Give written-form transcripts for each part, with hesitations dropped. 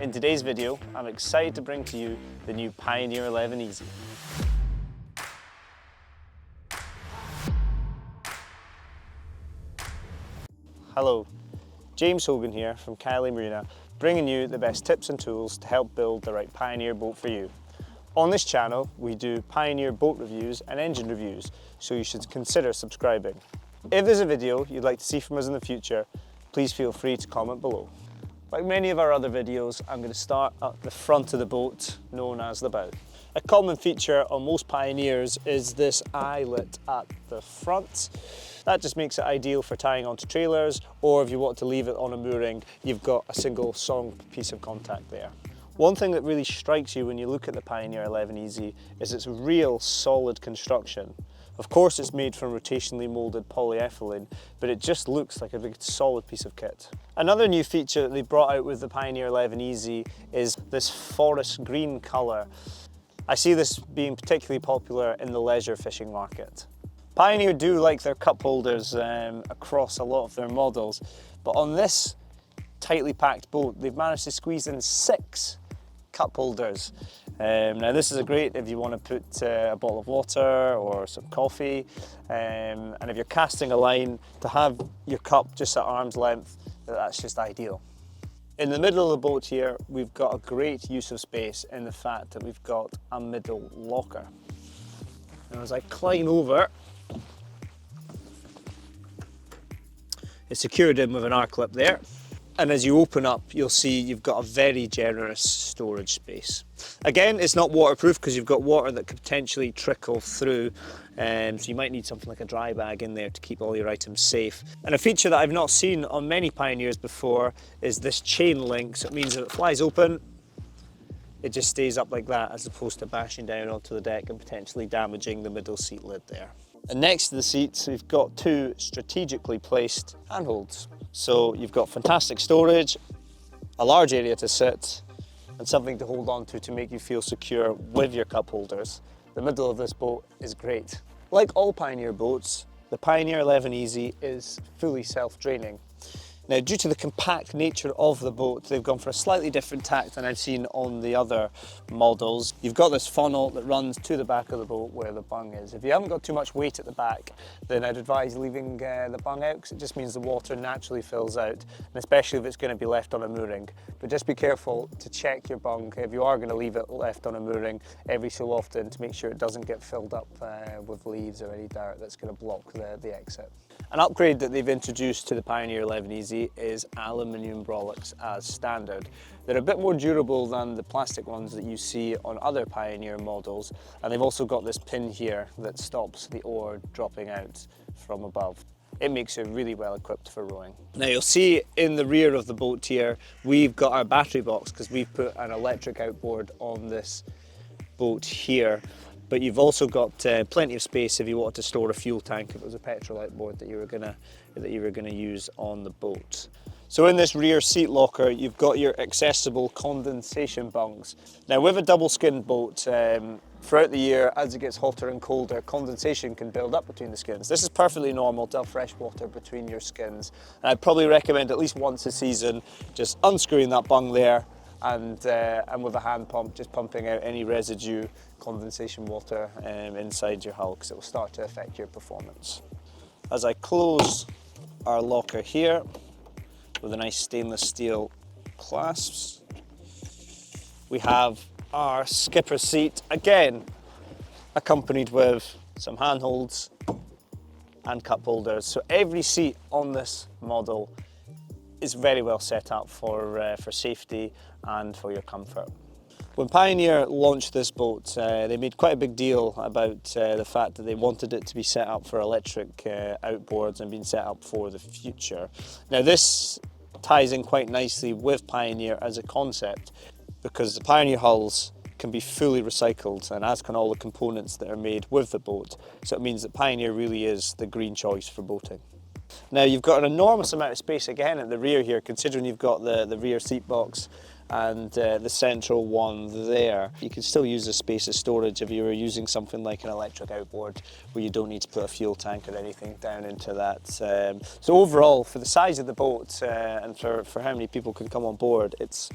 In today's video, I'm excited to bring to you the new Pioneer 11 Easy. Hello, James Hogan here from Caley Marina, bringing you the best tips and tools to help build the right Pioneer boat for you. On this channel, we do Pioneer boat reviews and engine reviews, so you should consider subscribing. If there's a video you'd like to see from us in the future, please feel free to comment below. Like many of our other videos, I'm going to start at the front of the boat, known as the bow. A common feature on most Pioneers is this eyelet at the front. That just makes it ideal for tying onto trailers, or if you want to leave it on a mooring, you've got a single strong piece of contact there. One thing that really strikes you when you look at the Pioneer 11 Easy is its real solid construction. Of course it's made from rotationally moulded polyethylene, but it just looks like a big solid piece of kit. Another new feature that they brought out with the Pioneer 11 Easy is this forest green colour. I see this being particularly popular in the leisure fishing market. Pioneer do like their cup holders across a lot of their models, but on this tightly packed boat they've managed to squeeze in 6 cup holders. Now this is great if you want to put a bottle of water or some coffee, and if you're casting a line, to have your cup just at arm's length, that's just ideal. In the middle of the boat here, we've got a great use of space in the fact that we've got a middle locker. Now as I climb over, it's secured in with an R-clip there. And as you open up, you'll see you've got a very generous storage space. Again, it's not waterproof because you've got water that could potentially trickle through, so you might need something like a dry bag in there to keep all your items safe. And a feature that I've not seen on many Pioneers before is this chain link. So it means that it flies open, it just stays up like that, as opposed to bashing down onto the deck and potentially damaging the middle seat lid there. And next to the seats, we've got 2 strategically placed handholds. So you've got fantastic storage, a large area to sit, and something to hold on to make you feel secure with your cup holders. The middle of this boat is great. Like all Pioneer boats, the Pioneer 11 Easy is fully self-draining. Now, due to the compact nature of the boat, they've gone for a slightly different tack than I've seen on the other models. You've got this funnel that runs to the back of the boat where the bung is. If you haven't got too much weight at the back, then I'd advise leaving the bung out, because it just means the water naturally fills out, and especially if it's going to be left on a mooring. But just be careful to check your bung if you are going to leave it left on a mooring every so often, to make sure it doesn't get filled up with leaves or any dirt that's going to block the exit. An upgrade that they've introduced to the Pioneer 11 Easy is aluminium Rowlocks as standard. They're a bit more durable than the plastic ones that you see on other Pioneer models, and they've also got this pin here that stops the oar dropping out from above. It makes it really well equipped for rowing. Now you'll see in the rear of the boat here, we've got our battery box because we've put an electric outboard on this boat here. But you've also got plenty of space if you wanted to store a fuel tank, if it was a petrol outboard that you were gonna use on the boat. So in this rear seat locker, you've got your accessible condensation bungs. Now with a double skinned boat, throughout the year, as it gets hotter and colder, condensation can build up between the skins. This is perfectly normal to have fresh water between your skins. And I'd probably recommend at least once a season, just unscrewing that bung there, and with a hand pump, just pumping out any residue condensation water inside your hull, because it will start to affect your performance. As I close our locker here with a nice stainless steel clasps, we have our skipper seat, again accompanied with some handholds and cup holders. So every seat on this model is very well set up for safety and for your comfort. When Pioneer launched this boat, they made quite a big deal about the fact that they wanted it to be set up for electric outboards and being set up for the future. Now this ties in quite nicely with Pioneer as a concept, because the Pioneer hulls can be fully recycled, and as can all the components that are made with the boat. So it means that Pioneer really is the green choice for boating. Now you've got an enormous amount of space again at the rear here, considering you've got the rear seat box and the central one there. You can still use the space as storage if you were using something like an electric outboard where you don't need to put a fuel tank or anything down into that. So overall, for the size of the boat and for how many people can come on board, it's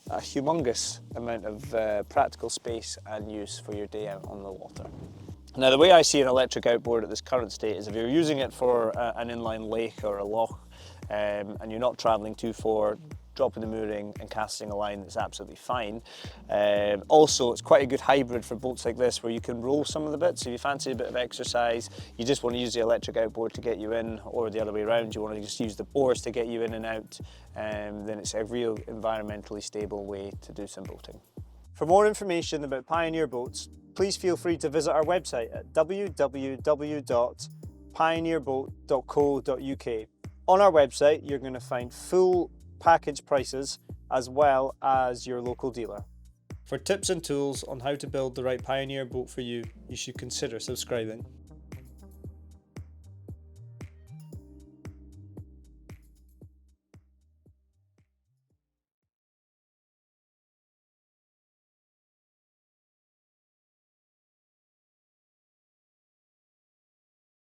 a humongous amount of practical space and use for your day out on the water. Now, the way I see an electric outboard at this current state is if you're using it for an inline lake or a loch and you're not travelling too far, dropping the mooring and casting a line, that's absolutely fine. Also, it's quite a good hybrid for boats like this where you can roll some of the bits. If you fancy a bit of exercise, you just want to use the electric outboard to get you in, or the other way around, you want to just use the oars to get you in and out, then it's a real environmentally stable way to do some boating. For more information about Pioneer Boats, please feel free to visit our website at www.pioneerboat.co.uk. On our website, you're going to find full package prices as well as your local dealer. For tips and tools on how to build the right Pioneer boat for you, you should consider subscribing.